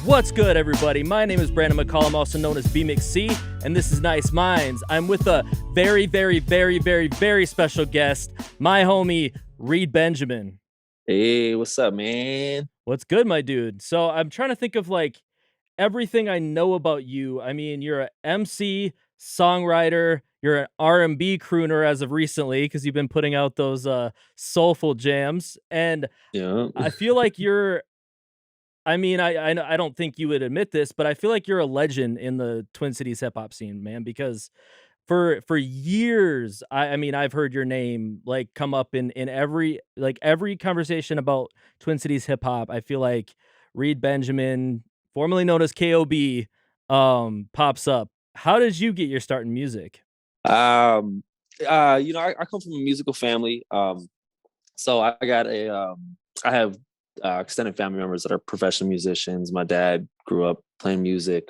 What's good, everybody? My name is Brandon McCollum, also known as emcee, and this is Nice Minds. I'm with a very special guest, my homie, Reed Benjamin. Hey, what's up, man? What's good, my dude? So I'm trying to think of like everything I know about you. I mean, you're an MC, songwriter, you're an R&B crooner as of recently because you've been putting out those soulful jams, and Yeah. I feel like you're I mean, I don't think you would admit this, but I feel like you're a legend in the Twin Cities hip hop scene, man, because for years, I mean, I've heard your name like come up in every conversation about Twin Cities hip hop. I feel like Reed Benjamin, formerly known as KOB, pops up. How did you get your start in music? Um, I come from a musical family. So I have extended family members that are professional musicians. My dad grew up playing music.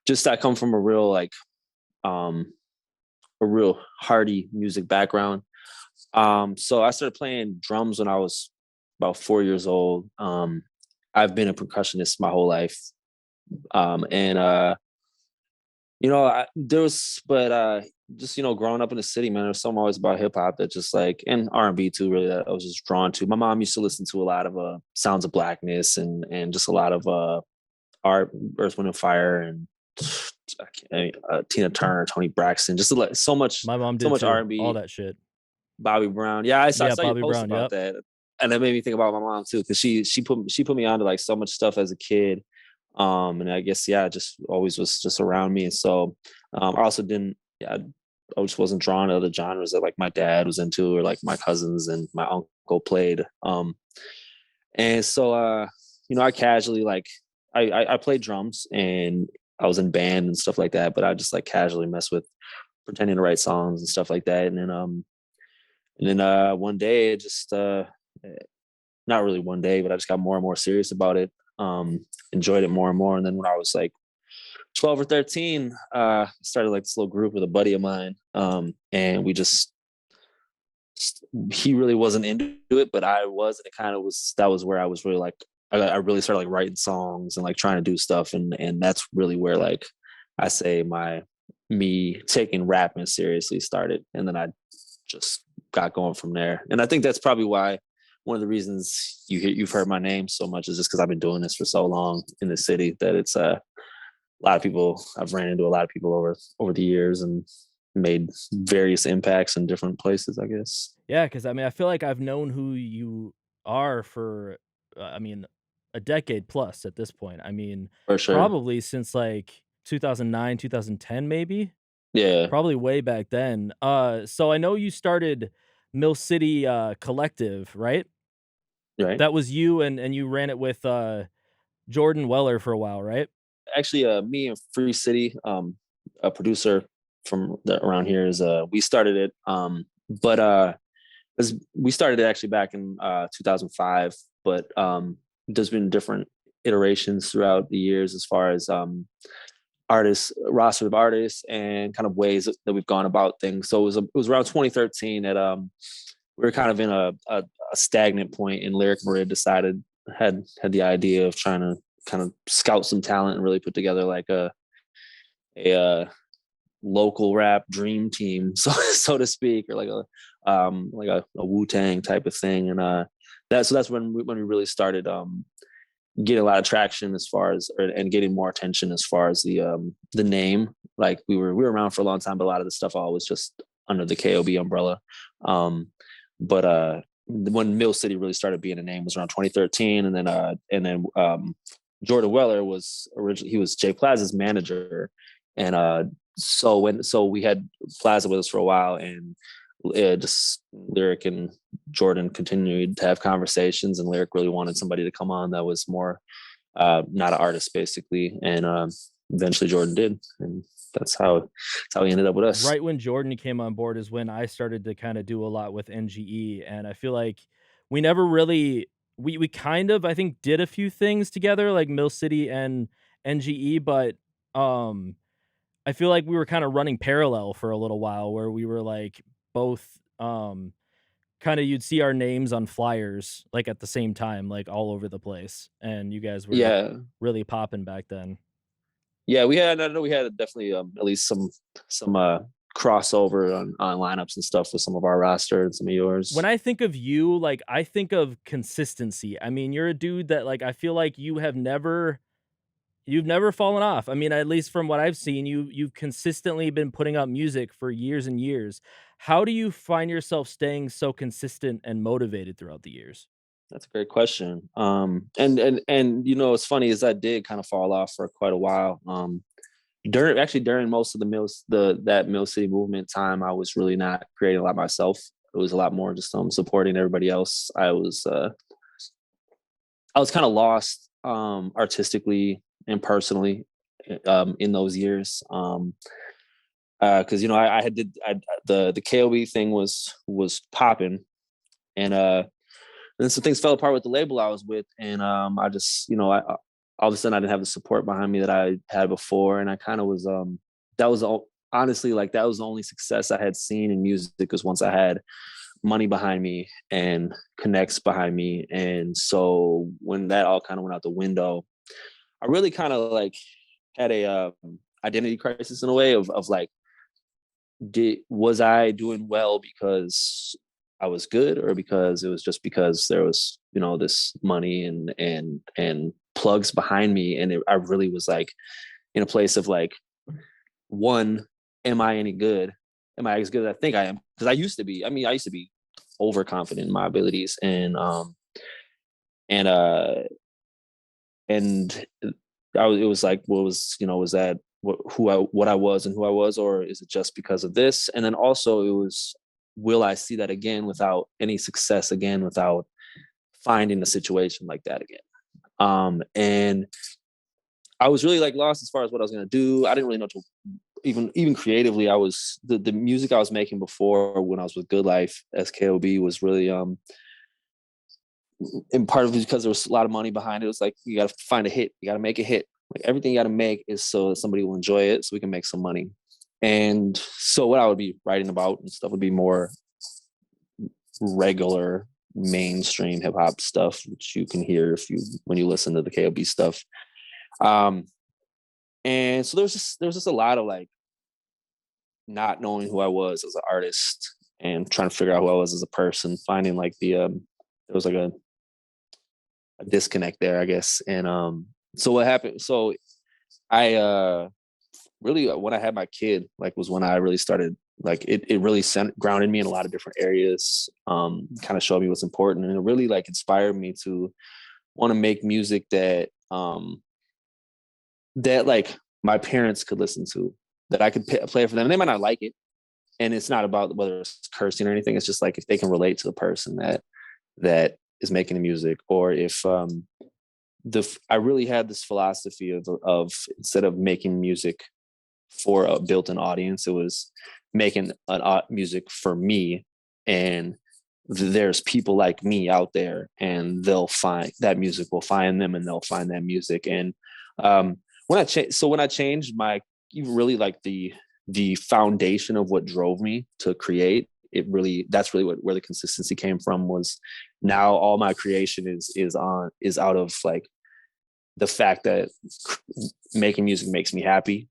Just I come from um, a real hearty music background. So I started playing drums when I was about 4 years old. I've been a percussionist my whole life. And there was, but just growing up in the city, man, there's something always about hip hop that just like, and R&B too, really, that I was just drawn to. My mom used to listen to a lot of Sounds of Blackness and just a lot of art, Earth, Wind and Fire, and Tina Turner, Tony Braxton, just so much, My mom so did much too, all R&B. that shit. Bobby Brown, yeah, I Yeah, saw your Bobby post Brown. about Yep. that, and that made me think about my mom too, because she put me onto like so much stuff as a kid. And I guess, yeah, just always was just around me. And so I also didn't, yeah, I just wasn't drawn to other genres that like my dad was into, or like my cousins and my uncle played. And so I casually like I played drums, and I was in band and stuff like that, but I just like casually mess with pretending to write songs and stuff like that. And then one day, it just not really one day, but I just got more and more serious about it. Enjoyed it more and more. And then when I was like 12 or 13, started like this little group with a buddy of mine. And he really wasn't into it, but I was, and it kind of was, that was where I was really like, I really started like writing songs and like trying to do stuff. And that's really where like, I say me taking rapping seriously started. And then I just got going from there. And I think that's probably why one of the reasons you've heard my name so much is just because I've been doing this for so long in the city, that it's a lot of people. I've ran into a lot of people over the years and made various impacts in different places, I guess. Yeah, because I mean, I feel like I've known who you are for, I mean, a decade plus at this point. I mean, For sure. probably since like 2009, 2010, maybe. Yeah. Probably way back then. So I know you started Mill City Collective, right? Right. That was you, and you ran it with Jordan Weller for a while, right? Actually, me and Free City, a producer around here, is we started it. But we started it actually back in 2005, but there's been different iterations throughout the years as far as artists, roster of artists, and kind of ways that we've gone about things. So it was around 2013 that we were kind of in a stagnant point, and Lyric Maria had the idea of trying to kind of scout some talent and really put together like a local rap dream team, so to speak, or like a Wu-Tang type of thing. And that's when we really started getting a lot of traction as far as, and getting more attention as far as the name. Like we were around for a long time, but a lot of the stuff all was just under the KOB umbrella. But when Mill City really started being a name was around 2013, and then Jordan Weller was originally, he was Jay Plaza's manager, and so we had Plaza with us for a while, and just Lyric and Jordan continued to have conversations, and Lyric really wanted somebody to come on that was more not an artist, basically, and eventually Jordan did, and that's how he ended up with us. Right when Jordan came on board is when I started to kind of do a lot with NGE, and I feel like we never really we kind of, I think, did a few things together like Mill City and NGE, but um I feel like we were kind of running parallel for a little while where we were like both kinda you'd see our names on flyers, like, at the same time, like, all over the place, and you guys were Yeah. really popping back then. Yeah, I know we had definitely, at least some crossover on lineups and stuff with some of our roster and some of When yours. I think of you, like, I think of consistency. I mean, you're a dude that, like, I feel like you've never fallen off. I mean, at least from what I've seen, you've consistently been putting out music for years and years. How do you find yourself staying so consistent and motivated throughout the years? That's a great question. And you know, what's funny is I did kind of fall off for quite a while. During most of that Mill City movement time, I was really not creating a lot myself. It was a lot more just supporting everybody else. I was kind of lost artistically and personally in those years. Because you know I had did I, the KOB thing was popping, and then some things fell apart with the label I was with, and I just, you know, all of a sudden I didn't have the support behind me that I had before, and I kind of was that was all, honestly, like that was the only success I had seen in music, because once I had money behind me and connects behind me, and so when that all kind of went out the window, I really kind of like had a identity crisis in a way of like, did was I doing well because I was good, or because it was just because there was, you know, this money and plugs behind me, and I really was like in a place of like, one, am I any good? Am I as good as I think I am? Because I used to be. I mean, I used to be overconfident in my abilities, and and it was like, what was, you know, was that what I was and who I was, or is it just because of this? And then also it was, will I see that again without any success again, without finding a situation like that again? And I was really like lost as far as what I was gonna do. I didn't really know to even creatively. I was the music I was making before when I was with Good Life SKOB was really in part of it because there was a lot of money behind it. It was like, you gotta find a hit, you gotta make a hit. Like everything you gotta make is so that somebody will enjoy it, so we can make some money. And so what I would be writing about and stuff would be more regular mainstream hip hop stuff, which you can hear if you when you listen to the KOB stuff. Um, and so there was just a lot of like not knowing who I was as an artist and trying to figure out who I was as a person, finding like there was like a disconnect there, I guess. And so what happened? So I really, when I had my kid, like was when I really started, like it really grounded me in a lot of different areas, kind of showed me what's important, and it really like inspired me to want to make music that that like my parents could listen to, that I could play for them. And they might not like it, and it's not about whether it's cursing or anything. It's just like if they can relate to the person that is making the music, or if I really had this philosophy of instead of making music for a built-in audience, it was making music for me, and there's people like me out there, and they'll find that music will find them, and they'll find that music. And when I changed my, really like the foundation of what drove me to create, that's really where the consistency came from. Was now all my creation is out of like the fact that making music makes me happy.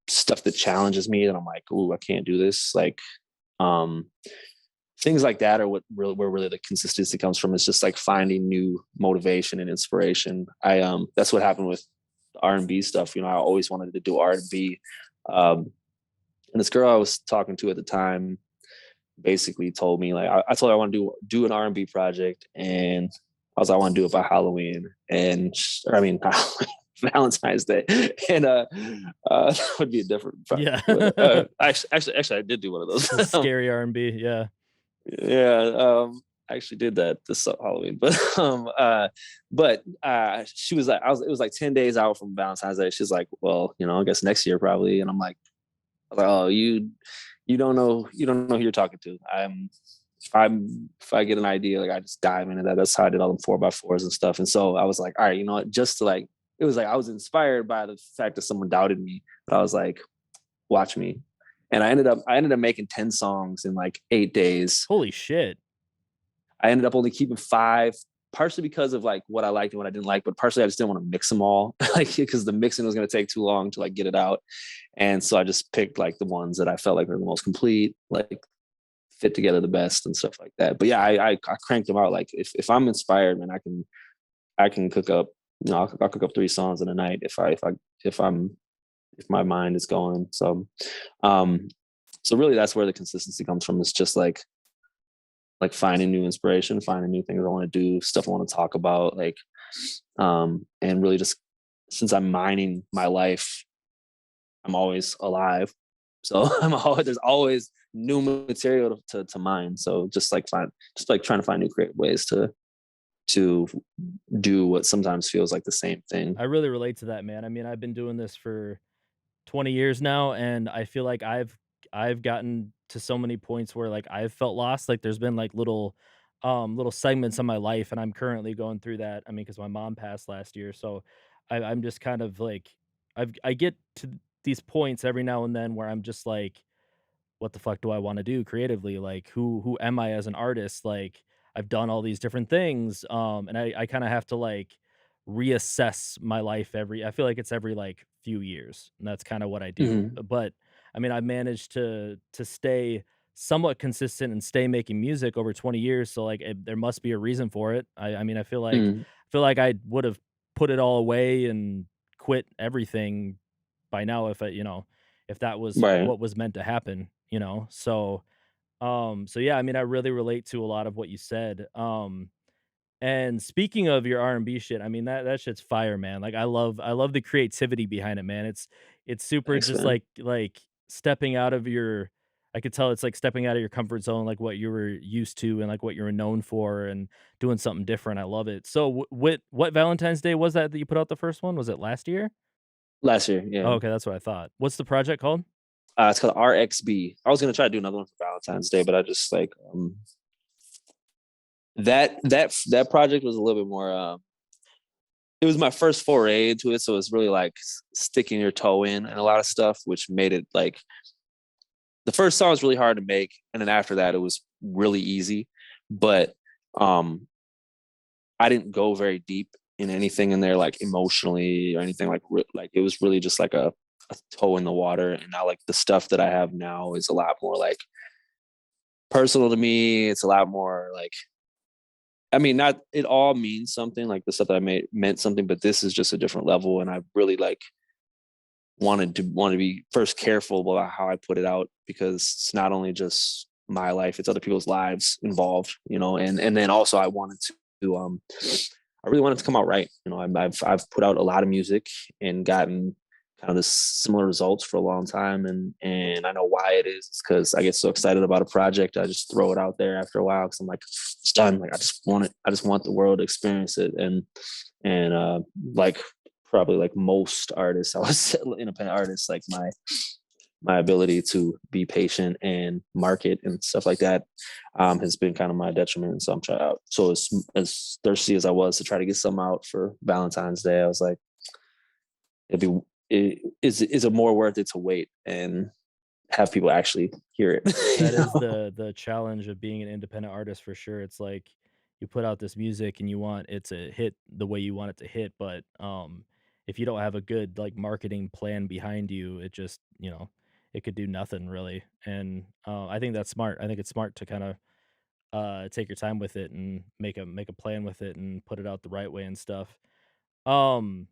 Stuff that challenges me, that I'm like, ooh, I can't do this. Like things like that are where really the consistency comes from. It's just like finding new motivation and inspiration. That's what happened with R&B stuff. You know, I always wanted to do R&B. And this girl I was talking to at the time basically told me, like, I told her I want to do an R&B project, and I was like, I want to do it by Halloween, and Valentine's Day, and that would be a different project. Yeah. But actually, I did do one of Some those. scary R&B, yeah. Yeah, I actually did that this Halloween, but she was like, it was like 10 days out from Valentine's Day. She's like, well, you know, I guess next year probably. And I was like, oh, you don't know who you're talking to. If I get an idea, like I just dive into that. That's how I did all them 4x4s and stuff. And so I was like, all right, you know what, just to like, it was like I was inspired by the fact that someone doubted me, but I was like, watch me. and I ended up making 10 songs in like 8 days. Holy shit. I ended up only keeping five, partially because of like what I liked and what I didn't like, but partially I just didn't want to mix them all, like because the mixing was going to take too long to like get it out. And so I just picked like the ones that I felt like were the most complete, like fit together the best and stuff like that. But yeah, I cranked them out. Like if I'm inspired, man, I can cook up. I'll cook up 3 songs in a night if I'm if my mind is going. Um, so really, that's where the consistency comes from. It's just like finding new inspiration, finding new things I want to do, stuff I want to talk about, like, and really just since I'm mining my life, I'm always alive. So there's always new material to mine. So just like trying to find new creative ways to do what sometimes feels like the same thing. I really relate to that, man. I mean, I've been doing this for 20 years now, and I feel like I've gotten to so many points where like I've felt lost. Like there's been like little segments of my life, and I'm currently going through that. I mean, because my mom passed last year, so I'm just kind of like I get to these points every now and then where I'm just like, what the fuck do I want to do creatively? Like who am I as an artist? Like I've done all these different things. And I kind of have to like reassess my life I feel like it's every like few years. And that's kind of what I do. Hmm. But I mean, I managed to stay somewhat consistent and stay making music over 20 years. So like there must be a reason for it. I mean, Hmm. I feel like I would have put it all away and quit everything by now if if that was Right. what was meant to happen, you know? So yeah, I mean, I really relate to a lot of what you said. And speaking of your R&B shit, I mean that shit's fire, man. Like I love the creativity behind it, man. It's super Thanks, just man. like stepping out of your I could tell it's like stepping out of your comfort zone, like what you were used to and like what you were known for and doing something different. I love it. So what Valentine's Day was that you put out the first one? Was it last year? Last year, Oh, yeah. okay, that's what I thought. What's the project called? It's called RXB. I was gonna try to do another one for Valentine's Day, but I just like that project was a little bit more. It was my first foray into it, so it's really like sticking your toe in and a lot of stuff, which made it like the first song was really hard to make, and then after that, it was really easy. But um, I didn't go very deep in anything in there, like emotionally or anything like it was really just like a toe in the water. And now like the stuff that I have now is a lot more like personal to me. It's a lot more like I mean, not it all means something. Like the stuff that I made meant something, but this is just a different level. And I really like wanted to be first careful about how I put it out because it's not only just my life, it's other people's lives involved, and then also I wanted to I really wanted to come out right. I've put out a lot of music and gotten kind of the similar results for a long time, and I know why it is. It's because I get so excited about a project, I just throw it out there after a while because I'm like, it's done. Like I just want the world to experience it, and like probably like most artists, I was independent artists, like my ability to be patient and market and stuff like that has been kind of my detriment. So I'm trying out. So as thirsty as I was to try to get some out for Valentine's Day, I was like, is it more worth it to wait and have people actually hear it? you That is know? the challenge of being an independent artist for sure. It's like you put out this music and you want it to hit the way you want it to hit, but if you don't have a good like marketing plan behind you, it just, it could do nothing really. And I think that's smart. I think it's smart to kind of take your time with it and make a plan with it and put it out the right way and stuff. Um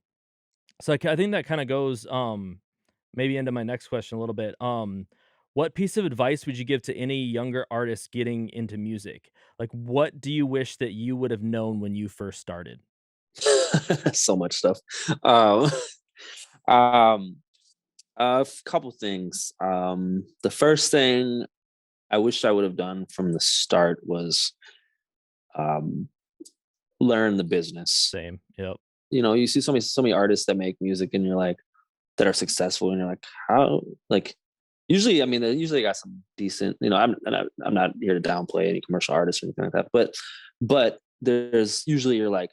so I think that kind of goes maybe into my next question a little bit. What piece of advice would you give to any younger artist getting into music? Like, what do you wish that you would have known when you first started? So much stuff. Um, um, a couple things. The first thing I wish I would have done from the start was um, learn the business. Same. Yep. You see so many artists that make music, and you're like that are successful, and you're like, how? Like, usually, I mean, they usually got some decent. I'm not here to downplay any commercial artists or anything like that, but there's usually you're like,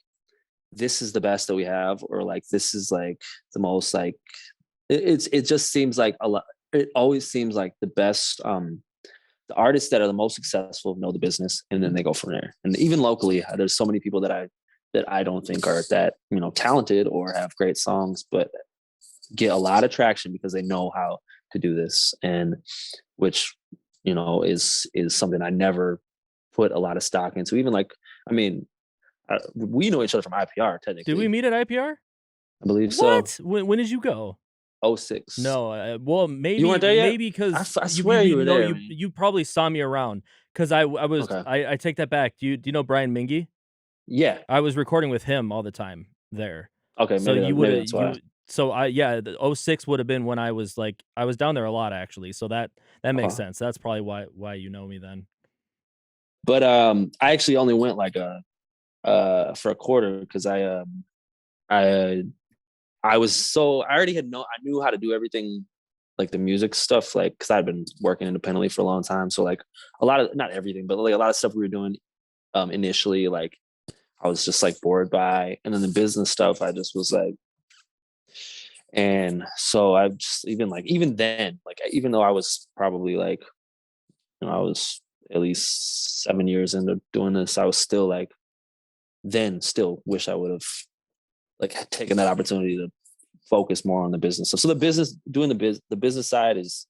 this is the best that we have, or like this is like the most like it just seems like a lot. it always seems like the artists that are the most successful know the business, and then they go from there. And even locally, there's so many people that I don't think are that, talented or have great songs, but get a lot of traction because they know how to do this, and which is something I never put a lot of stock into. Even like, I mean, we know each other from IPR Did we technically. meet at IPR? I believe so. What? When did you go? Oh six. No, well, You maybe weren't there yet? maybe because I you swear you you you were know, there, you man. you probably saw me around because I was Okay. I take that back. Do you know Brian Mingy? Yeah. I was recording with him all the time there. Okay. So you Maybe woulda that's why. you so I yeah, the '06 would have been when I was, like I was down there a lot actually, so that makes Okay. sense. That's probably why you know me then. But I actually only went like a for a quarter because I I already I knew how to do everything, like the music stuff, like because I'd been working independently for a long time. So like a lot of, not everything, but like a lot of stuff we were doing initially, like I was just like bored by, and then the business stuff I just was like, and so I've just even then, like even though I was probably like, I was at least 7 years into doing this, I was still like, then still wish I would have like taken that opportunity to focus more on the business. So the business, doing the business side is,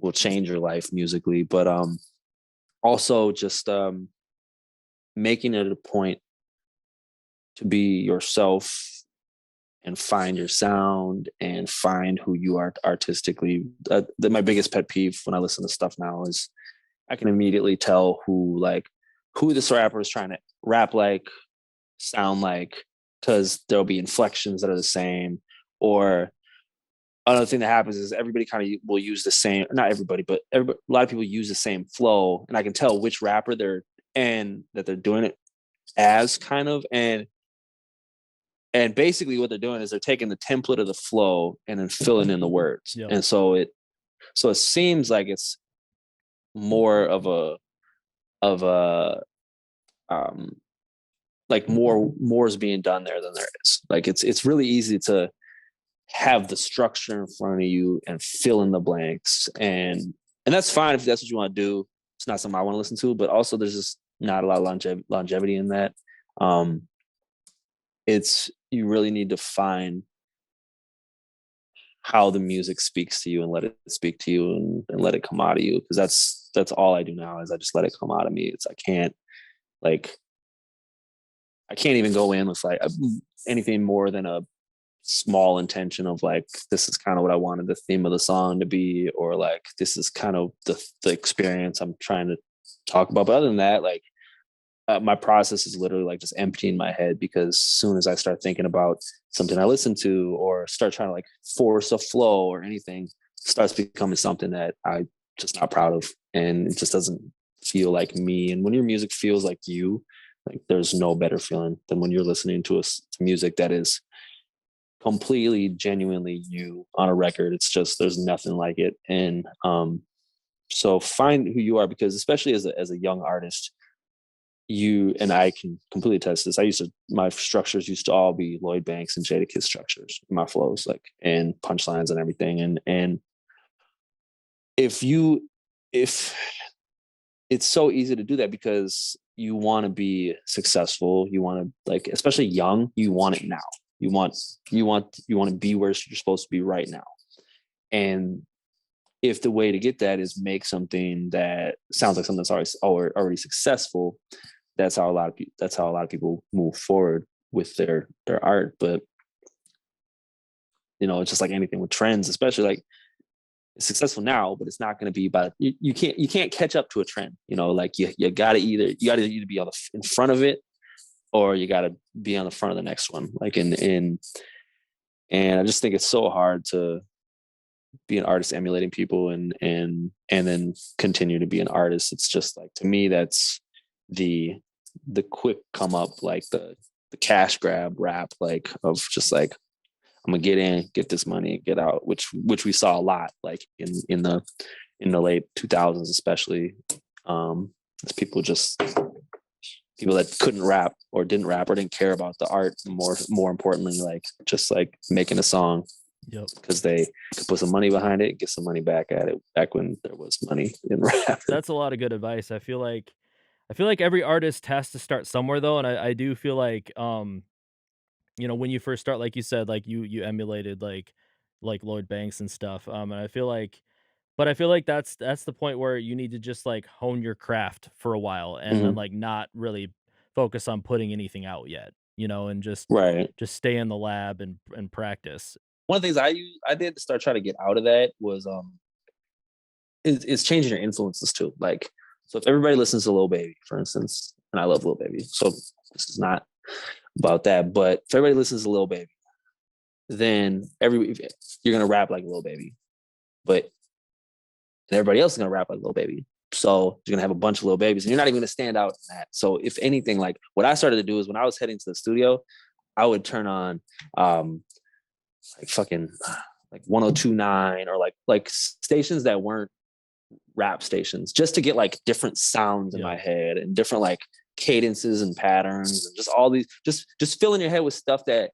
will change your life musically, but also just making it a point to be yourself and find your sound and find who you are artistically. My biggest pet peeve when I listen to stuff now is I can immediately tell who this rapper is trying to rap like, sound like, because there'll be inflections that are the same. Or another thing that happens is everybody kind of will use the same, not everybody, but a lot of people use the same flow, and I can tell which rapper they're doing it as, kind of. And basically what they're doing is they're taking the template of the flow and then filling in the words. Yep. And so it seems like it's more of a um like more is being done there than there is. Like it's really easy to have the structure in front of you and fill in the blanks, and that's fine if that's what you want to do. It's not something I want to listen to, but also there's just not a lot of longevity in that. um it's, you really need to find how the music speaks to you and let it speak to you, and let it come out of you, because that's all I do now is I just let it come out of me. Like I can't even go in with like anything more than a small intention of like, this is kind of what I wanted the theme of the song to be, or like this is kind of the experience I'm trying to talk about. But other than that, like my process is literally like just emptying my head, because as soon as I start thinking about something I listen to, or start trying to like force a flow or anything, it starts becoming something that I just not proud of, and it just doesn't feel like me. And when your music feels like you, like there's no better feeling than when you're listening to music that is completely genuinely you on a record. It's just, there's nothing like it. And so find who you are, because especially as a young artist, you and I can completely test this. My structures used to all be Lloyd Banks and Jadakiss structures, my flows, like, and punchlines and everything. And if you if it's so easy to do that because you want to be successful, you want to, like, especially young, you want it now. You want to be where you're supposed to be right now. And if the way to get that is make something that sounds like something that's already successful, that's how a lot of people move forward with their art. But it's just like anything with trends, especially like, it's successful now, but it's not going to be about, you can't catch up to a trend. Like you got to either be in front of it, or you got to be on the front of the next one. Like and I just think it's so hard to be an artist emulating people and then continue to be an artist. It's just like, to me, that's the quick come up, like the cash grab rap, like, of just like, I'm gonna get in, get this money, get out, which we saw a lot, like in the late 2000s, especially, as people that couldn't rap or didn't rap or didn't care about the art, more importantly, like just like making a song, Yep. because they could put some money behind it, get some money back at it, back when there was money in rap. That's a lot of good advice. I feel like every artist has to start somewhere though, and I do feel like, when you first start, like you said, like you emulated like Lloyd Banks and stuff, and I feel like that's the point where you need to just, like, hone your craft for a while and then, Mhm. like, not really focus on putting anything out yet, and just Right. just stay in the lab and practice. One of the things I did to start trying to get out of that was is changing your influences too. Like, so if everybody listens to Lil Baby, for instance, and I love Lil Baby, so this is not about that, but if everybody listens to Lil Baby, then you're gonna rap like Lil Baby, but everybody else is gonna rap like Lil Baby. So you're gonna have a bunch of Lil Babies, and you're not even gonna stand out in that. So if anything, like what I started to do is when I was heading to the studio, I would turn on um like fucking like 1029 or like stations that weren't rap stations just to get like different sounds in Yep. my head and different like cadences and patterns and just all these just filling your head with stuff that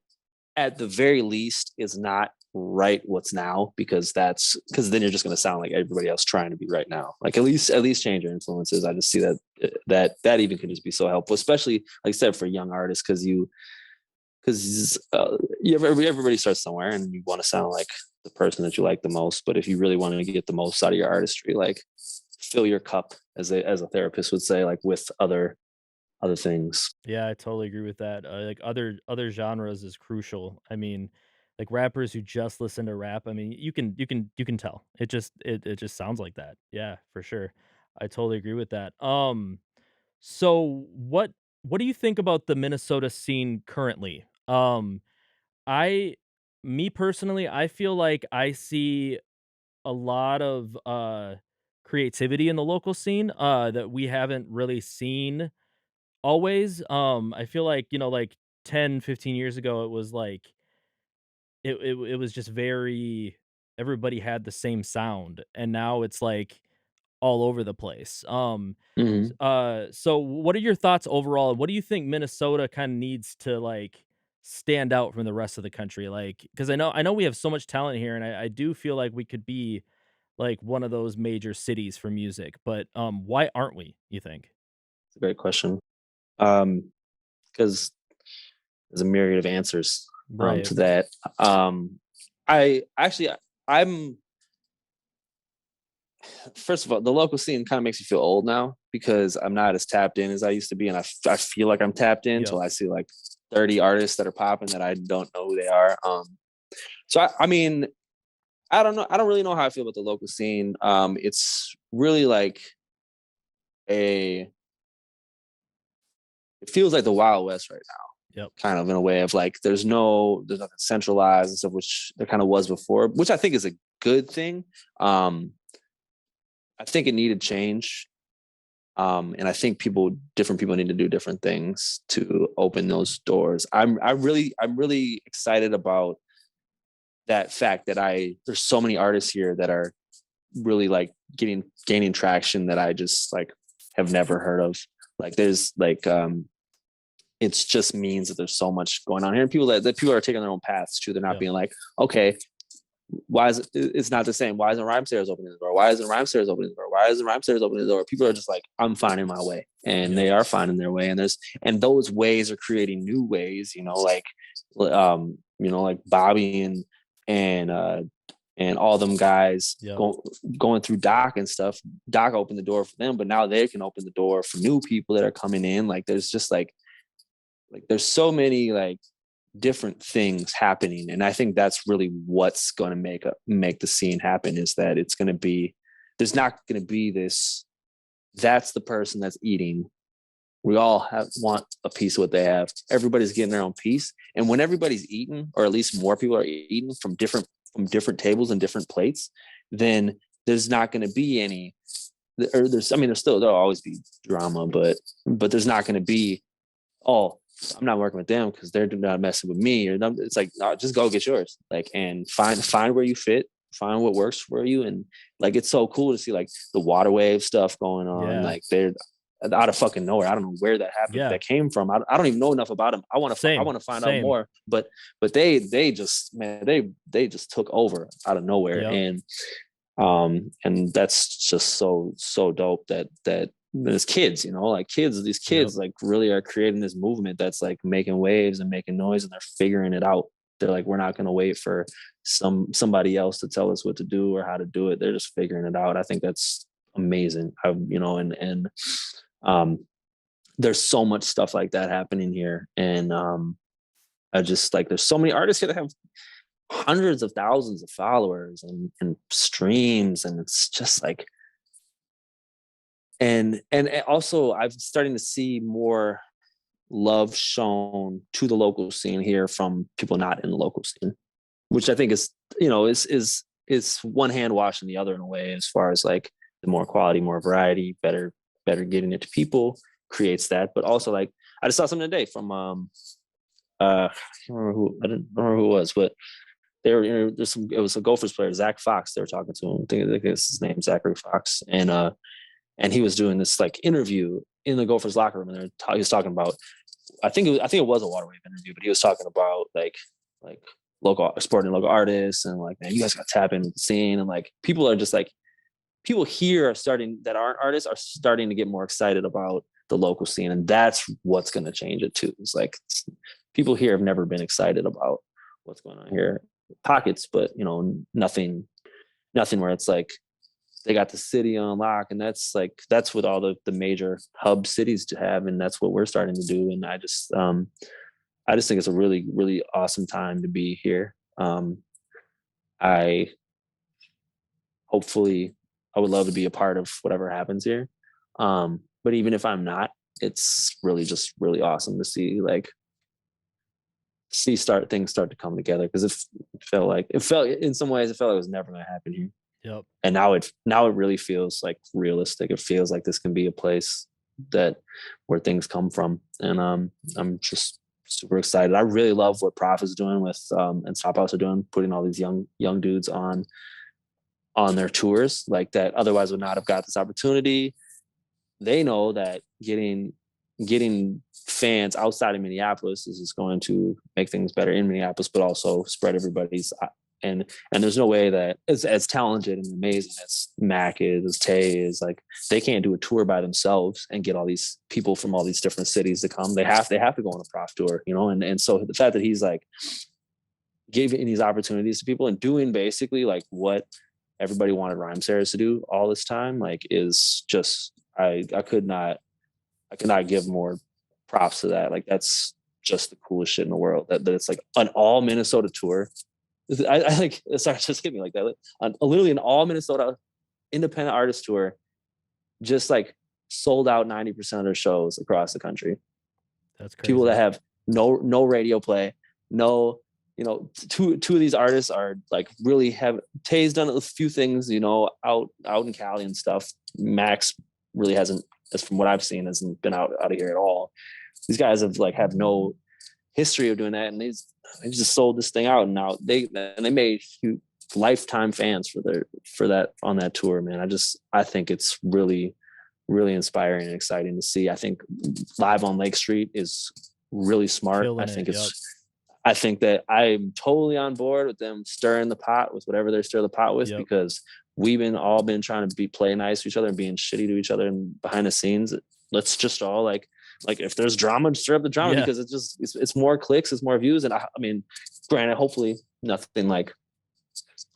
at the very least is not right what's now, because then you're just going to sound like everybody else trying to be right now. Like at least change your influences. I just see that even can just be so helpful, especially like I said for young artists, because everybody starts somewhere and you want to sound like the person that you like the most. But if you really want to get the most out of your artistry, like fill your cup, as a therapist would say, like with other things. Yeah, I totally agree with that. Like other genres is crucial. I mean, like rappers who just listen to rap. I mean, you can tell. It just sounds like that. Yeah, for sure. I totally agree with that. So what do you think about the Minnesota scene currently? I me personally, I feel like I see a lot of creativity in the local scene that we haven't really seen always. I feel like, like 10, 15 years ago, it was like it was just very everybody had the same sound, and now it's like all over the place. Hmm. So what are your thoughts overall? What do you think Minnesota kind of needs to like stand out from the rest of the country? Like, because I know we have so much talent here, and I do feel like we could be like one of those major cities for music, but why aren't we? You think? It's a great question. Because there's a myriad of answers Right. to that. I actually I'm First of all, the local scene kind of makes me feel old now because I'm not as tapped in as I used to be, and I feel like I'm tapped in Yep. until I see like 30 artists that are popping that I don't know who they are. So I mean, I don't know. I don't really know how I feel about the local scene. It's really like a. It feels like the Wild West right now, Yep. kind of in a way of like there's nothing centralized and stuff, which there kind of was before, which I think is a good thing. Um, I think it needed change. And I think different people need to do different things to open those doors. I'm really excited about that fact that there's so many artists here that are really like gaining traction that I just like have never heard of. Like there's like it's just means that there's so much going on here, and that people are taking their own paths too. They're not Yep. being like, okay, why is it's not the same? Why isn't Rhyme Stairs opening the door? Why isn't Rhyme Stairs opening the door? Why isn't Rhyme Stairs opening the door? People are just like, I'm finding my way, and Yep. they are finding their way, and those ways are creating new ways. Like Bobby and uh and all them guys Yep. going through Doc and stuff. Doc opened the door for them, but now they can open the door for new people that are coming in. Like there's just like there's so many like different things happening, and I think that's really what's going to make the scene happen, is that it's going to be there's not going to be this that's the person that's eating, we all want a piece of what they have, everybody's getting their own piece, and when everybody's eating, or at least more people are eating from different tables and different plates, then there's not going to be any, or there'll always be drama, but there's not going to be, oh, I'm not working with them because they're not messing with me. Or it's like, no, just go get yours. Like, and find where you fit, find what works for you. And like, it's so cool to see like the water wave stuff going on. Yeah. Like out of fucking nowhere. I don't know where that happened, Yeah. that came from. I don't even know enough about them. I Same. want to find out Same. more. But they just, man, they just took over out of nowhere. Yep. And that's just so dope that there's kids, like these Yep. kids like really are creating this movement that's like making waves and making noise, and they're figuring it out. They're like, we're not going to wait for somebody else to tell us what to do or how to do it. They're just figuring it out. I think that's amazing. And there's so much stuff like that happening here. And I just like, there's so many artists here that have hundreds of thousands of followers and streams, and it's just like, and also I'm starting to see more love shown to the local scene here from people not in the local scene, which I think is, is one hand washing the other in a way, as far as like the more quality, more variety, better getting it to people creates that. But also, like, I just saw something today from I can't remember who, I didn't remember who it was, but they were, it was a Gophers player, Zach Fox. They were talking to him. I think it's his name, Zachary Fox, and he was doing this like interview in the Gophers locker room, and he was talking about, I think it was a Waterwave interview, but he was talking about like local supporting local artists, and like, man, you guys got to tap into the scene, and like people are just like, people here are starting, that aren't artists, are starting to get more excited about the local scene, and that's what's going to change it too. It's like, people here have never been excited about what's going on here. Pockets, but nothing where it's like they got the city on lock, and that's what all the major hub cities to have, and that's what we're starting to do. And I just think it's a really, really awesome time to be here. I would love to be a part of whatever happens here. But even if I'm not, it's really just really awesome to see things start to come together, because it felt in some ways it was never going to happen here. Yep. And now it really feels like realistic. It feels like this can be a place where things come from. And I'm just super excited. I really love what Prof is doing with and Stop House are doing, putting all these young dudes on their tours, like, that otherwise would not have got this opportunity. They know that getting fans outside of Minneapolis is going to make things better in Minneapolis, but also spread everybody's. And there's no way that as talented and amazing as Mac is, as Tay is, like, they can't do a tour by themselves and get all these people from all these different cities to come. They have to go on a Prof tour, and so the fact that he's like giving these opportunities to people and doing basically like what everybody wanted Rhymesayers to do all this time, like, is just, I could not give more props to that. Like, that's just the coolest shit in the world, that it's like an all Minnesota tour. I like, sorry, just hit me like that. Literally an all Minnesota independent artist tour, just like sold out 90% of their shows across the country. That's crazy. People that have no radio play, no, two of these artists are like really have. Tay's done a few things, out in Cali and stuff. Max really hasn't, as from what I've seen, hasn't been out of here at all. These guys have no history of doing that, and they just sold this thing out, and now they made huge lifetime fans for that on that tour, man. I think it's really, really inspiring and exciting to see. I think Live on Lake Street is really smart. I think that I'm totally on board with them stirring the pot with whatever they stir the pot with, because we've all been trying to play nice to each other and being shitty to each other and behind the scenes. Let's just all like if there's drama, stir up the drama, because it's more clicks, it's more views. And I mean, granted, hopefully nothing like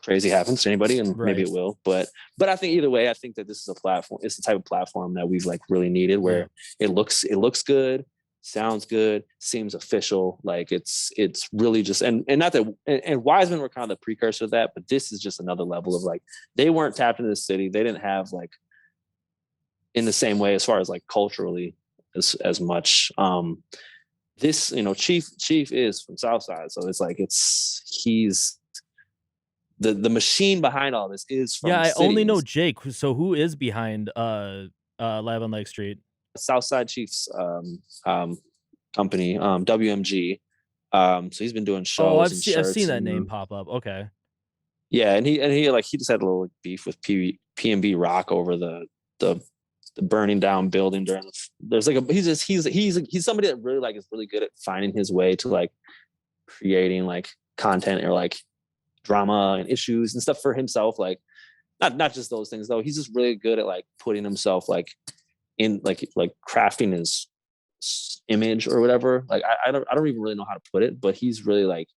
crazy happens to anybody, and maybe it will, but I think either way, I think that this is a platform. It's the type of platform that we've like really needed, where it looks good, sounds good, seems official. Like it's really just, and not that, and Wiseman were kind of the precursor to that, but this is just another level of like, they weren't tapped into the city. They didn't have like in the same way as far as like culturally as much. This, Chief is from Southside, so it's like he's the machine behind all this is from I only know Jake. So who is behind Live on Lake Street? Southside Chiefs company, WMG. So he's been doing shows. I've seen that name pop up. Okay. Yeah, and he just had a little beef with PNB Rock over the the burning down building during there's like a he's somebody that really like is really good at finding his way to like creating like content or like drama and issues and stuff for himself. Like not just those things though. He's just really good at like putting himself like in like crafting his image or whatever. Like I don't even really know how to put it, but he's really like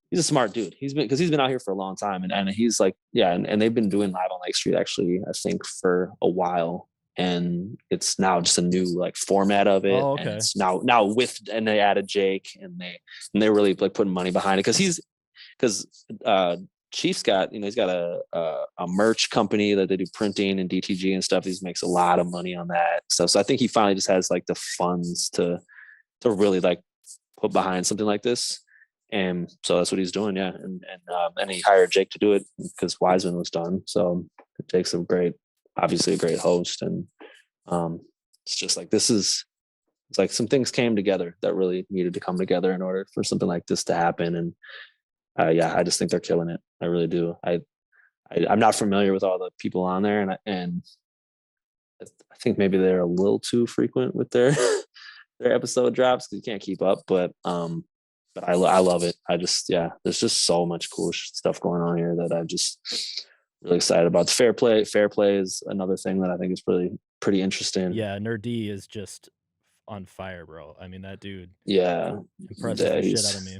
he's a smart dude. He's been out here for a long time, and he's like yeah, and they've been doing live on Lake Street actually I think for a while, and it's now just a new like format of it, Oh, and okay. it's now with and they added Jake, and they're really like putting money behind it because Chief's got he's got a merch company that they do printing and DTG and stuff. He makes a lot of money on that stuff, so I think he finally just has like the funds to really like put behind something like this. And so that's what he's doing, yeah. And he hired Jake to do it because Wiseman was done. So Jake's obviously a great host, and it's just like it's like some things came together that really needed to come together in order for something like this to happen. And yeah, I just think they're killing it. I really do. I'm not familiar with all the people on there, and I think maybe they're a little too frequent with their their episode drops because you can't keep up, but I love it. Yeah, there's just so much cool stuff going on here that I'm just really excited about. The fair play is another thing that I think is really pretty interesting. Yeah, Nerd D is just on fire, bro. I mean, that dude Yeah, impresses yeah, the shit out of me.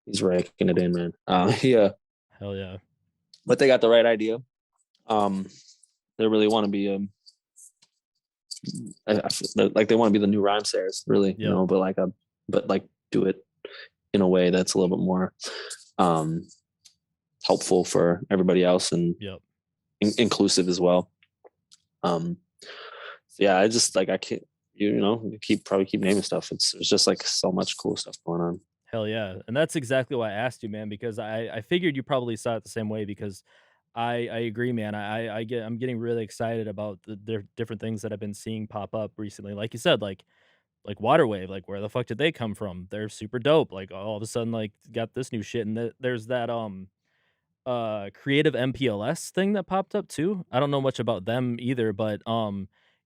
he's raking it in, man. Yeah, Hell yeah. but they got the right idea. Um, they really want to be like they want to be the new Rhyme Sayers, really, Yep. but like do it in a way that's a little bit more um helpful for everybody else and Yep. inclusive as well. Um, so yeah, I just like I can't probably keep naming stuff. There's just like so much cool stuff going on. Hell yeah, and that's exactly why I asked you, man, because I figured you probably saw it the same way because I agree, man. I'm getting really excited about the different things that I've been seeing pop up recently. Like you said, like Waterwave, like where the fuck did they come from? They're super dope. Like all of a sudden, like got this new shit, and there's that creative MPLS thing that popped up too. I don't know much about them either, but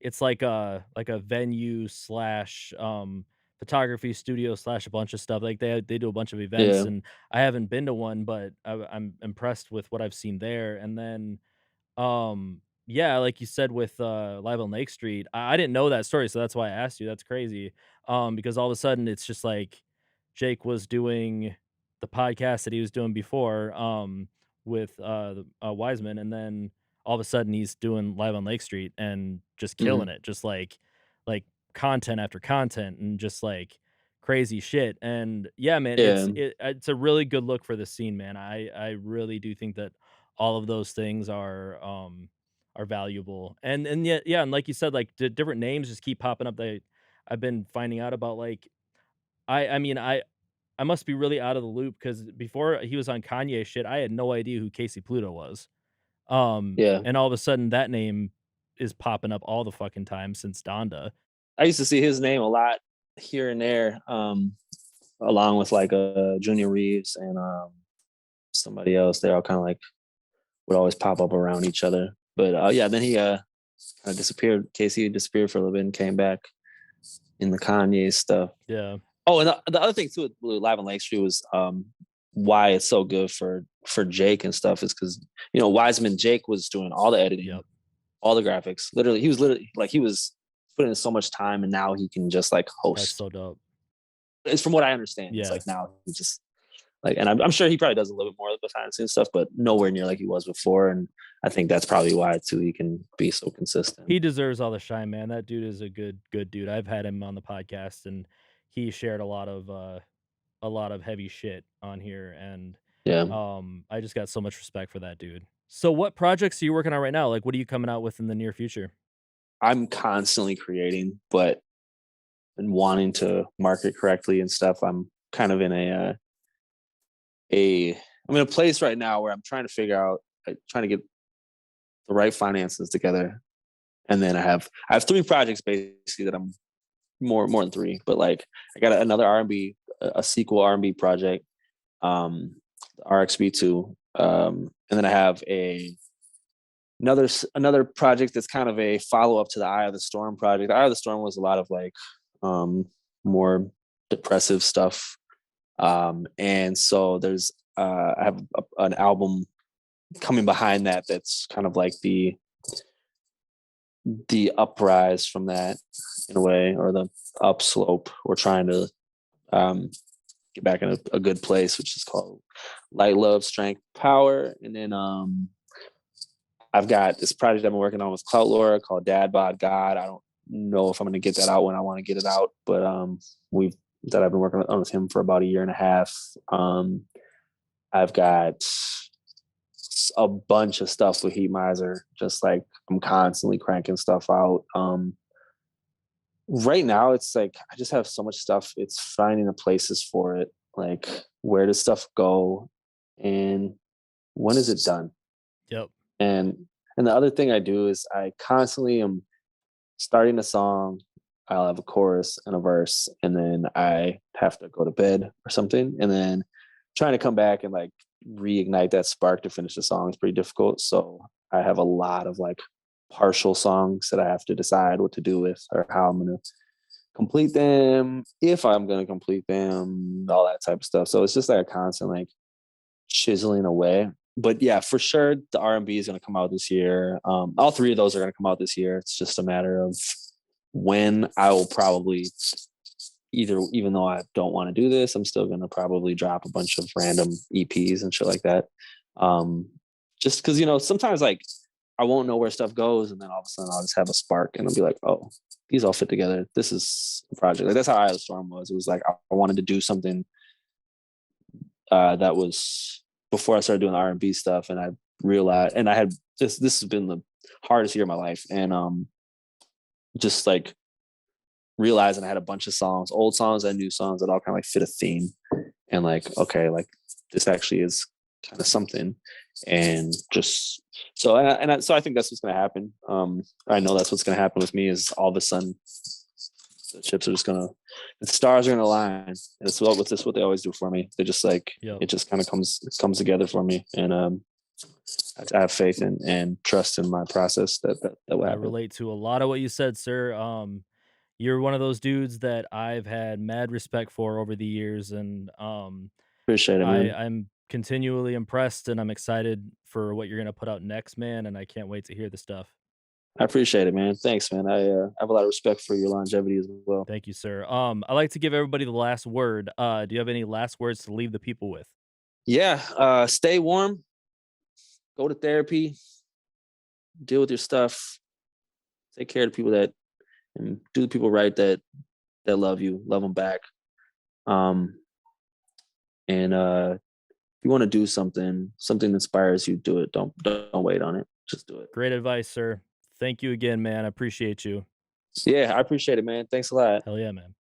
it's like a venue slash photography studio slash a bunch of stuff. Like they do a bunch of events, Yeah. and I haven't been to one, but I'm impressed with what I've seen there. And then yeah, like you said with, Live on Lake Street, I didn't know that story, so that's why I asked you, that's crazy. Because all of a sudden, it's just like Jake was doing the podcast that he was doing before, with, Wiseman, and then all of a sudden, he's doing Live on Lake Street and just killing Hmm. it, just like content after content and just, like, crazy shit, and yeah, man, Yeah. it's a really good look for the scene, man. I really do think that all of those things are valuable. And yet yeah, and like you said, like, different names just keep popping up that I've been finding out about, like I mean, I must be really out of the loop because before he was on Kanye shit, I had no idea who Casey Pluto was. Yeah. And all of a sudden that name is popping up all the fucking time since Donda. I used to see his name a lot here and there, along with like Junior Reeves and somebody else. They all kind of like would always pop up around each other. But yeah, then he kind of disappeared. Casey disappeared for a little bit and came back in the Kanye stuff. Yeah. Oh, and the other thing too with Live on Lake Street was why it's so good for Jake and stuff is because Wiseman Jake was doing all the editing, Yep. all the graphics. Literally, he was putting in so much time, and now he can just like That's host. so dope. It's from what I understand. It's Yeah. like now he just like, and I'm sure he probably does a little bit more of the behind the scenes stuff, but nowhere near like he was before. And I think that's probably why too he can be so consistent. He deserves all the shine, man. That dude is a good dude. I've had him on the podcast and he shared a lot of heavy shit on here and Yeah, I just got so much respect for that dude. So what projects are you working on right now? Like what are you coming out with in the near future? I'm constantly creating, but and wanting to market correctly and stuff. I'm kind of in a I'm in a place right now where I'm trying to figure out, trying to get the right finances together, and then I have three projects basically that I'm more than three, but like I got another R&B, a sequel R&B project, RXB2, and then I have Another project that's kind of a follow-up to the Eye of the Storm project. The Eye of the Storm was a lot of like um more depressive stuff. And so there's I have an album coming behind that that's kind of like the uprise from that in a way, or the upslope. We're trying to um get back in a good place, which is called Light, Love, Strength, Power. And then I've got this project I've been working on with Clout Laura called Dad Bod God. I don't know if I'm going to get that out when I want to get it out, but we've that I've been working on with him for about a year and a half. I've got a bunch of stuff with Heat Miser. Just like I'm constantly cranking stuff out. Right now, it's like I just have so much stuff. It's finding the places for it. Like, where does stuff go, and when is it done? Yep. And the other thing I do is I constantly am starting a song. I'll have a chorus and a verse, and then I have to go to bed or something, and then trying to come back and like reignite that spark to finish the song is pretty difficult. So I have a lot of like partial songs that I have to decide what to do with, or how I'm going to complete them, if I'm going to complete them, all that type of stuff. So it's just like a constant like chiseling away. But yeah, for sure, the R&B is going to come out this year. All three of those are going to come out this year. It's just a matter of when. I will probably either, even though I don't want to do this, I'm still going to probably drop a bunch of random EPs and shit like that. Just because, sometimes like I won't know where stuff goes, and then all of a sudden I'll just have a spark and I'll be like, oh, these all fit together. This is a project. Like, that's how Eye of the Storm was. It was like I wanted to do something that was before I started doing R&B stuff, and I realized, and I had this has been the hardest year of my life, and just like realizing I had a bunch of songs, old songs and new songs, that all kind of like fit a theme, and like, okay, like this actually is kind of something. And just so I think that's what's going to happen. I know that's what's going to happen with me, is all of a sudden the chips are just gonna, the stars are gonna align. That's what they always do for me. They just like, Yep. it just kind of comes together for me, and I have faith and trust in my process that will I happen. relate to a lot of what you said, sir. You're one of those dudes that I've had mad respect for over the years, and Appreciate it, man. I'm continually impressed, and I'm excited for what you're gonna put out next, man. And I can't wait to hear the stuff. I appreciate it, man. Thanks, man. I have a lot of respect for your longevity as well. Thank you, sir. I like to give everybody the last word. Do you have any last words to leave the people with? Yeah, stay warm. Go to therapy. Deal with your stuff. Take care of the people and do the people right that love you. Love them back. Um, and if you want to do something that inspires you, do it. Don't wait on it. Just do it. Great advice, sir. Thank you again, man. I appreciate you. Yeah, I appreciate it, man. Thanks a lot. Hell yeah, man.